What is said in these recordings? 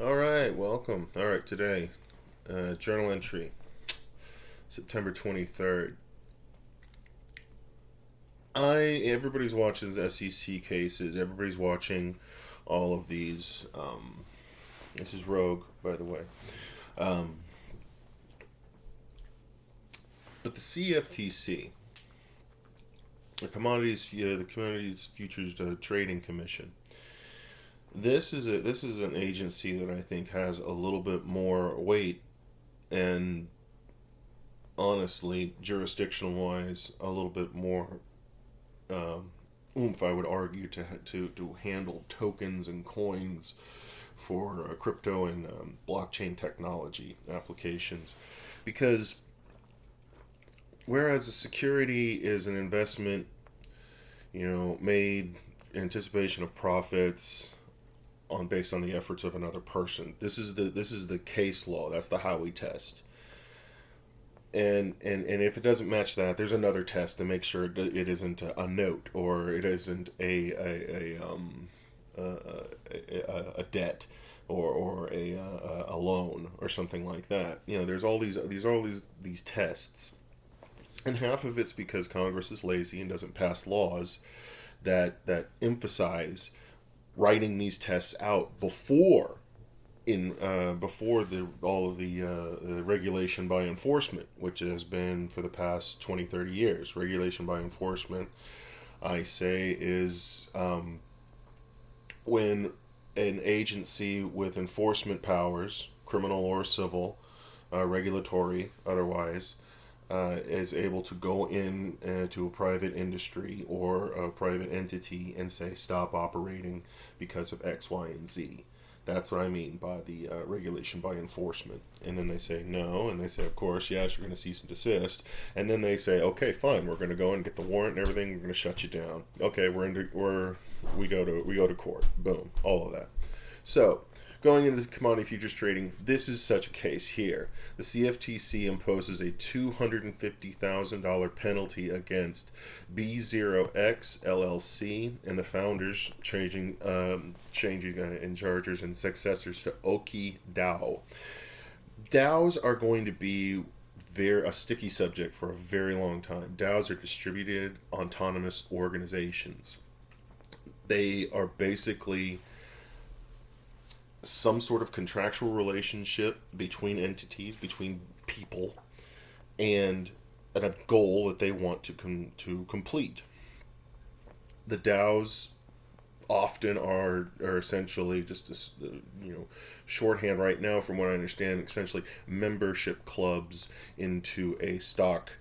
All right, welcome. All right, today, journal entry, September 23rd. Everybody's watching the SEC cases. Everybody's watching all of these. This is Rogue, by the way. Um, but the CFTC, the Commodities Futures Trading Commission. This is an agency that I think has a little bit more weight and honestly, jurisdictional wise, a little bit more oomph, I would argue, to handle tokens and coins for crypto and blockchain technology applications. Because whereas a security is an investment, made in anticipation of profits based on the efforts of another person. This is the case law. That's the Howey test. And if it doesn't match that, there's another test to make sure it isn't a note or it isn't a debt or a loan or something like that. There's all these tests, and half of it's because Congress is lazy and doesn't pass laws that emphasize writing these tests out before all of the regulation by enforcement, which has been for the past 20, 30 years. Regulation by enforcement, I say, is when an agency with enforcement powers, criminal or civil, regulatory, otherwise, is able to go in to a private industry or a private entity and say stop operating because of X, Y, and Z. That's what I mean by the regulation by enforcement. And then they say no, and they say, of course, yes, you're going to cease and desist. And then they say, okay, fine, we're going to go and get the warrant and everything. We're going to shut you down. Okay, we go to court. Boom, all of that. So, going into this commodity futures trading, this is such a case here. The CFTC imposes a $250,000 penalty against B0X LLC and the founders, changing in chargers and successors to OokiDAO. DAOs are going to be a sticky subject for a very long time. DAOs are distributed autonomous organizations. They are basically some sort of contractual relationship between entities, between people, and a goal that they want to complete. The DAOs often are essentially just this, shorthand right now, from what I understand, essentially membership clubs into a stock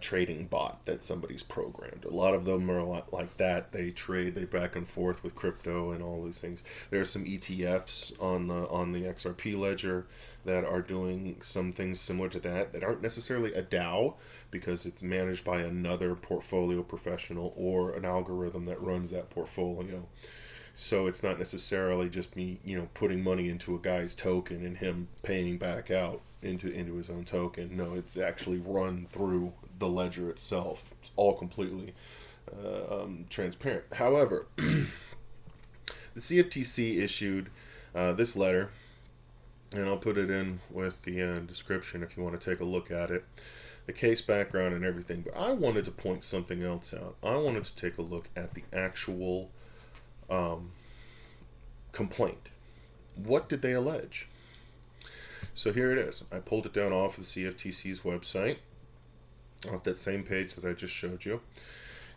trading bot that somebody's programmed. A lot of them are a lot like that. They back and forth with crypto and all these things. There's some ETFs on the XRP ledger that are doing some things similar to that aren't necessarily a DAO because it's managed by another portfolio professional or an algorithm that runs that portfolio. So it's not necessarily just me, putting money into a guy's token and him paying back out into his own token. No, it's actually run through the ledger itself. It's all completely transparent. However, the CFTC issued this letter, and I'll put it in with the description if you want to take a look at it, the case background and everything. But I wanted to point something else out. I wanted to take a look at the actual complaint. What did they allege? So here it is. I pulled it down off the CFTC's website, off that same page that I just showed you.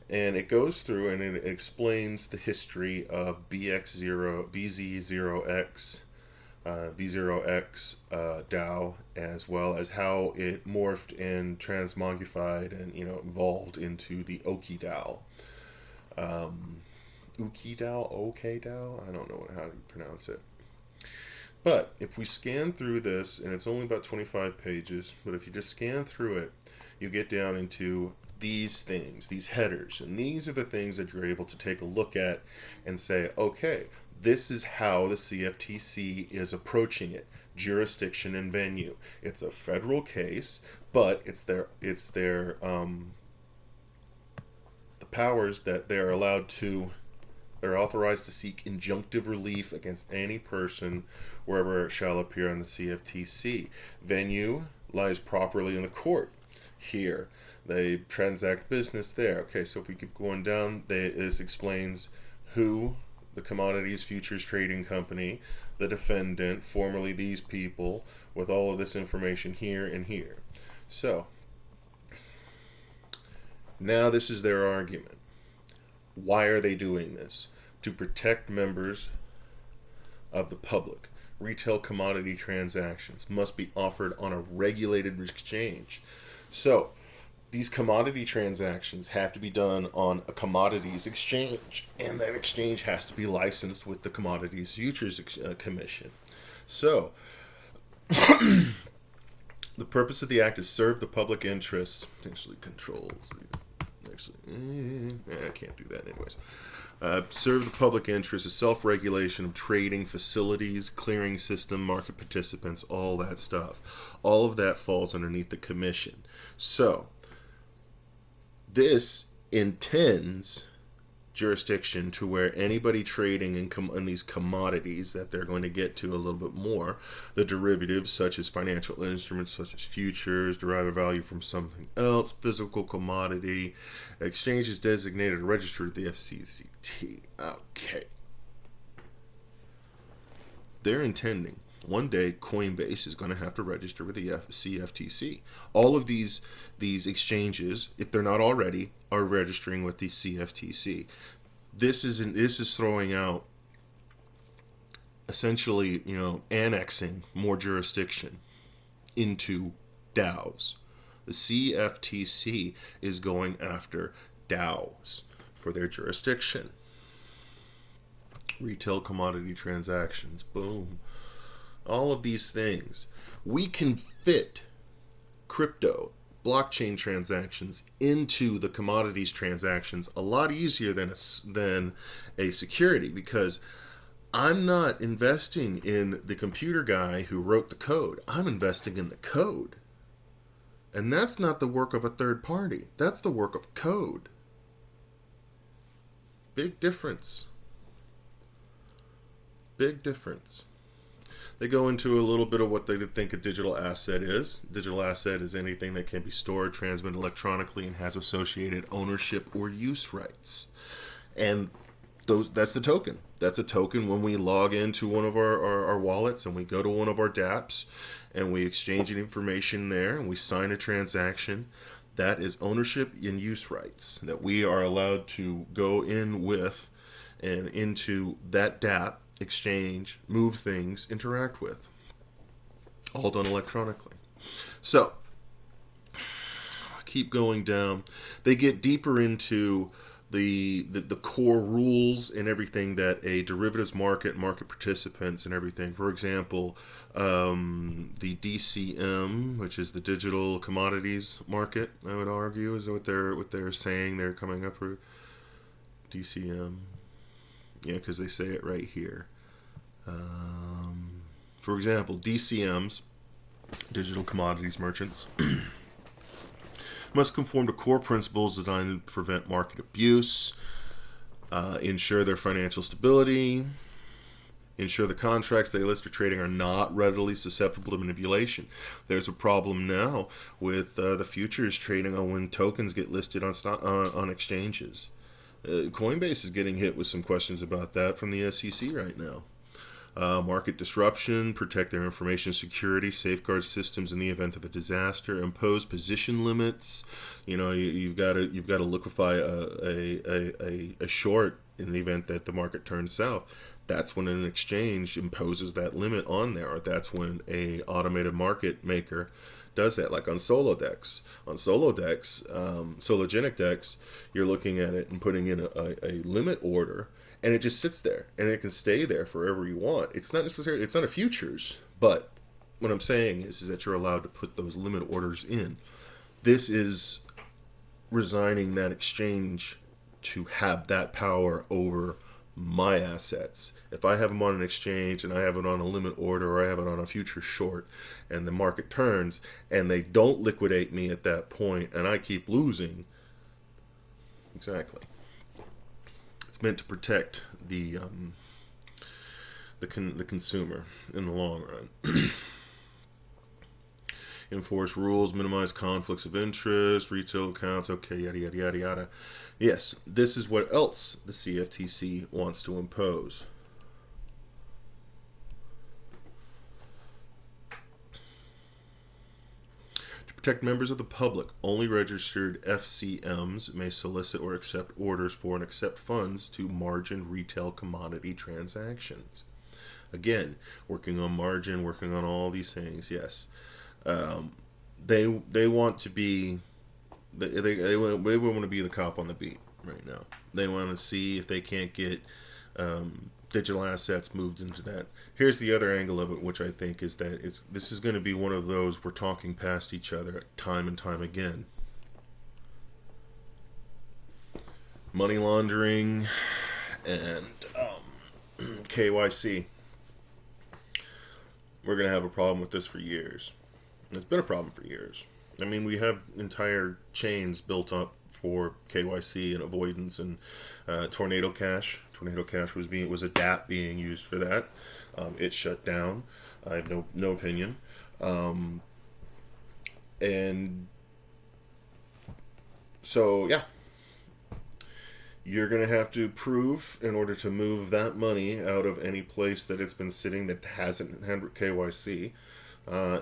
And it goes through and it explains the history of BZ0X, B0X DAO, as well as how it morphed and transmogrified and evolved into the OokiDAO. OokiDAO, I don't know how to pronounce it. But if we scan through this, and it's only about 25 pages, but if you just scan through it, you get down into these things, these headers, and these are the things that you're able to take a look at and say, okay, this is how the CFTC is approaching it. Jurisdiction and venue. It's a federal case, but it's their the powers that they're authorized to seek injunctive relief against any person wherever it shall appear on the CFTC. Venue lies properly in the court. Here, they transact business there. Okay, so if we keep going down, this explains who the Commodities Futures Trading Company, the defendant, formerly these people, with all of this information here and here. So, now this is their argument. Why are they doing this? To protect members of the public. Retail commodity transactions must be offered on a regulated exchange. So, these commodity transactions have to be done on a commodities exchange, and that exchange has to be licensed with the Commodities Futures Commission. So, the purpose of the act is serve the public interest. Actually, controls. I can't do that anyways. Serve the public interest, a self-regulation of trading facilities, clearing system, market participants, all that stuff. All of that falls underneath the commission. So, this intends jurisdiction to where anybody trading in these commodities that they're going to get to a little bit more, the derivatives such as financial instruments, such as futures, derive value from something else, physical commodity, exchange is designated or registered at the FCCT. Okay. They're intending one day Coinbase is going to have to register with the CFTC. All of these exchanges, if they're not already, are registering with the CFTC. This is throwing out, essentially, annexing more jurisdiction into DAOs. The CFTC is going after DAOs for their jurisdiction. Retail commodity transactions, boom. All of these things. We can fit crypto, blockchain transactions into the commodities transactions a lot easier than a security, because I'm not investing in the computer guy who wrote the code. I'm investing in the code. And that's not the work of a third party. That's the work of code. Big difference. Big difference. They go into a little bit of what they think a digital asset is. Digital asset is anything that can be stored, transmitted electronically, and has associated ownership or use rights. And that's the token. That's a token when we log into one of our wallets and we go to one of our dApps and we exchange information there and we sign a transaction. That is ownership and use rights that we are allowed to go in with and into that dApp, exchange, move things, interact with. All done electronically. So, keep going down. They get deeper into the core rules and everything that a derivatives market participants and everything. For example, the DCM, which is the digital commodities market, I would argue, is what they're saying they're coming up with. DCM. Yeah, because they say it right here. For example, DCMs, digital commodities merchants, must conform to core principles designed to prevent market abuse, ensure their financial stability, ensure the contracts they list or trading are not readily susceptible to manipulation. There's a problem now with the futures trading on when tokens get listed on exchanges. Coinbase is getting hit with some questions about that from the SEC right now. Market disruption, protect their information security, safeguard systems in the event of a disaster, impose position limits. You've got to liquefy a short in the event that the market turns south. That's when an exchange imposes that limit on there, or that's when a automated market maker does that, like on Solodex. On Sologenic Dex, you're looking at it and putting in a limit order, and it just sits there, and it can stay there forever you want. It's not a futures, but what I'm saying is that you're allowed to put those limit orders in. This is resigning that exchange to have that power over my assets. If I have them on an exchange and I have it on a limit order or I have it on a future short and the market turns and they don't liquidate me at that point and I keep losing, exactly. It's meant to protect the the consumer in the long run. Enforce rules, minimize conflicts of interest, retail accounts, okay, yada, yada, yada, yada. Yes, this is what else the CFTC wants to impose. To protect members of the public, only registered FCMs may solicit or accept orders for and accept funds to margin retail commodity transactions. Again, working on margin, working on all these things, yes. They want to be they want to be the cop on the beat right now. They want to see if they can't get digital assets moved into that. Here's the other angle of it, which I think is that this is going to be one of those we're talking past each other time and time again. Money laundering and KYC. We're going to have a problem with this for years. It's been a problem for years. I mean, we have entire chains built up for KYC and avoidance and Tornado Cash. Tornado Cash was a DApp being used for that. It shut down. I have no opinion. And so, yeah. You're going to have to prove in order to move that money out of any place that it's been sitting that hasn't had KYC.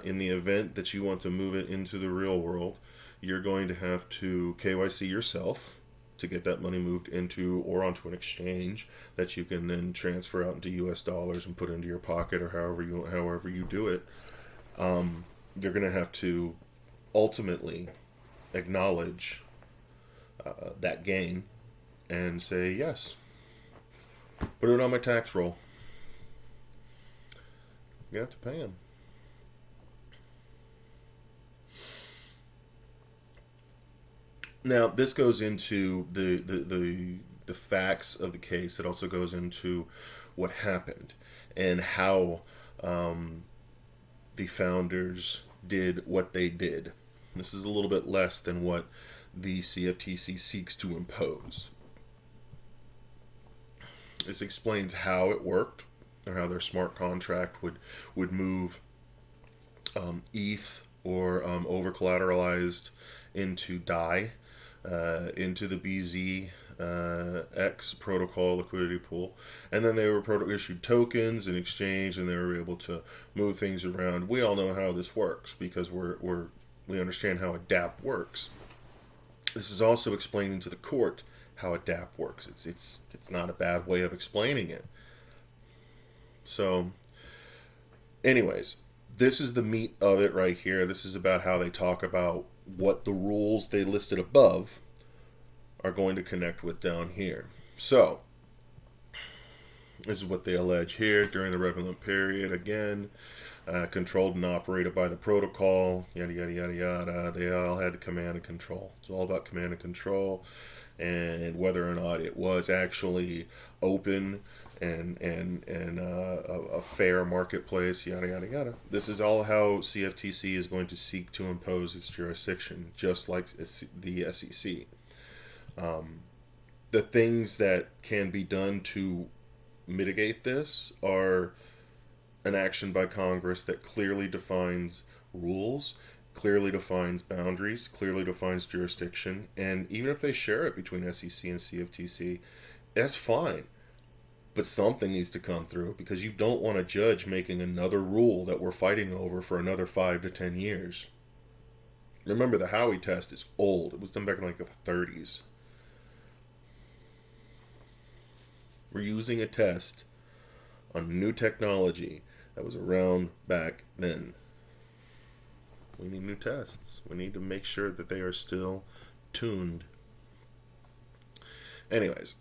In the event that you want to move it into the real world, you're going to have to KYC yourself to get that money moved into or onto an exchange that you can then transfer out into US dollars and put into your pocket or however you do it. You're going to have to ultimately acknowledge that gain and say, yes, put it on my tax roll. You have to pay them. Now, this goes into the facts of the case. It also goes into what happened and how the founders did what they did. This is a little bit less than what the CFTC seeks to impose. This explains how it worked, or how their smart contract would move ETH or over collateralized into DAI, into the BZX protocol liquidity pool, and then they were issued tokens in exchange, and they were able to move things around. We all know how this works because we understand how a DApp works. This is also explaining to the court how a DApp works. It's not a bad way of explaining it. So, anyways, this is the meat of it right here. This is about how they talk about what the rules they listed above are going to connect with down here. So, this is what they allege here during the relevant period. Again, controlled and operated by the protocol, yada, yada, yada, yada. They all had the command and control. It's all about command and control, and whether or not it was actually open and a fair marketplace, yada, yada, yada. This is all how CFTC is going to seek to impose its jurisdiction, just like the SEC. The things that can be done to mitigate this are an action by Congress that clearly defines rules, clearly defines boundaries, clearly defines jurisdiction, and even if they share it between SEC and CFTC, that's fine. But something needs to come through, because you don't want a judge making another rule that we're fighting over for another 5 to 10 years. Remember, the Howey test is old. It was done back in like the 30s. We're using a test on new technology that was around back then. We need new tests. We need to make sure that they are still tuned. Anyways,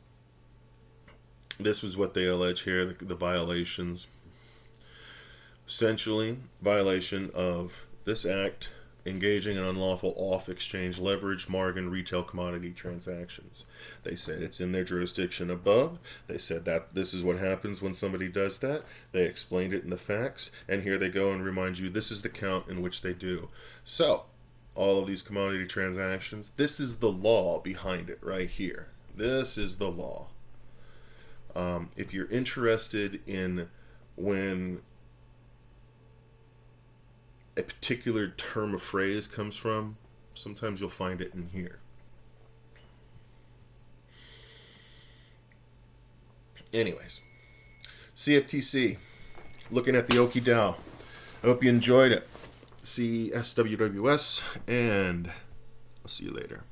this was what they allege here, the violations. Essentially, violation of this act, engaging in unlawful off-exchange leverage, margin, retail commodity transactions. They said it's in their jurisdiction above. They said that this is what happens when somebody does that. They explained it in the facts, and here they go and remind you this is the count in which they do. So, all of these commodity transactions, this is the law behind it right here. This is the law. If you're interested in when a particular term or phrase comes from, sometimes you'll find it in here. Anyways, CFTC, looking at the OokiDAO. I hope you enjoyed it. See SWWS, and I'll see you later.